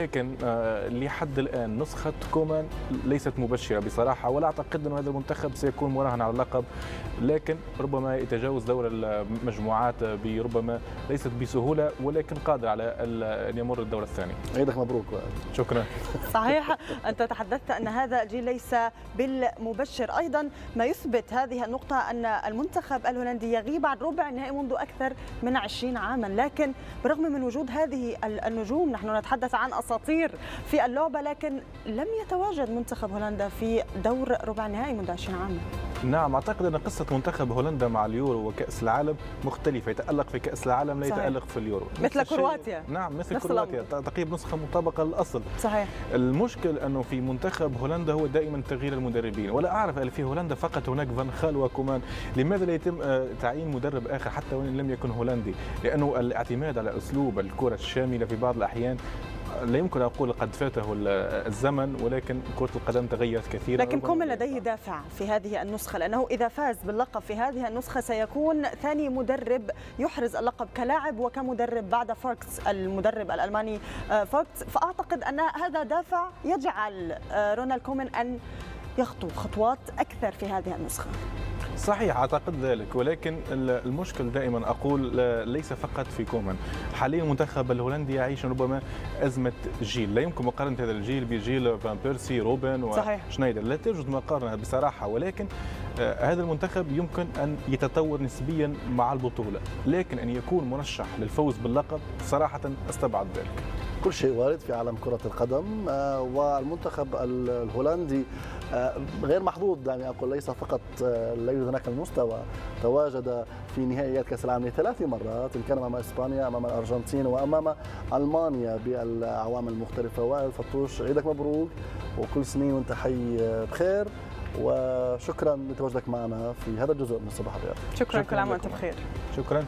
لكن لحد الآن نسخة كومان ليست مبشرة بصراحة، ولا أعتقد أن هذا المنتخب سيكون مراهن على اللقب، لكن ربما يتجاوز دور المجموعات بربما ليست بسهولة، ولكن قادر على أن يمر الدور الثاني. عيدك مبروك. شكرا. صحيح، أنت تحدثت أن هذا الجيل ليس بالمبشر. أيضا ما يثبت هذه النقطة أن المنتخب الهولندي يغيب عن ربع النهائي منذ أكثر من 20 عاما، لكن بالرغم من وجود هذه النجوم، نحن نتحدث عن أساطير في اللعبة، لكن لم يتواجد منتخب هولندا في دور ربع النهائي منذ 20 عاما. نعم، أعتقد أن قصة منتخب هولندا مع اليورو وكأس العالم مختلفة، يتألق في كأس العالم لا يتألق في اليورو، مثل كرواتيا. نعم، مثل كرواتيا تقريبا نسخة مطابقة للأصل. صحيح. المشكل أنه في منتخب هولندا هو دائما تغيير المدربين، ولا أعرف هل في هولندا فقط هناك فان خال وكومان، لماذا لا يتم تعيين مدرب آخر حتى وإن لم يكن هولندي؟ لأنه الاعتماد على أسلوب الكرة الشاملة في بعض الأحيان لا يمكن أن أقول قد فاته الزمن، ولكن كرة القدم تغيرت كثيرا. لكن كومان لديه دافع في هذه النسخة، لأنه إذا فاز باللقب في هذه النسخة سيكون ثاني مدرب يحرز اللقب كلاعب وكمدرب بعد فاركس المدرب الألماني فاركس، فأعتقد أن هذا دافع يجعل رونالد كومان أن يخطو خطوات أكثر في هذه النسخة. صحيح، أعتقد ذلك، ولكن المشكل دائما أقول ليس فقط في كومان. حاليا المنتخب الهولندي يعيش ربما أزمة جيل، لا يمكن مقارنة هذا الجيل بجيل فان بيرسي روبن وشنايدر، لا توجد مقارنة بصراحة، ولكن هذا المنتخب يمكن أن يتطور نسبيا مع البطولة، لكن أن يكون مرشح للفوز باللقب صراحة أستبعد ذلك. كل شيء وارد في عالم كرة القدم، والمنتخب الهولندي غير محظوظ، يعني أقول ليس فقط لا يوجد هناك المستوى، تواجد في نهائيات كأس العالم 3 مرات، إن كان أمام إسبانيا، أمام الأرجنتين، وأمام ألمانيا بالأعوام المختلفة. وائل فطوش، عيدك مبروك وكل سنين وأنت حي بخير، وشكرا لتواجدك معنا في هذا الجزء من الصباح الرياضي. شكرا، كل عام وأنت بخير. شكرا.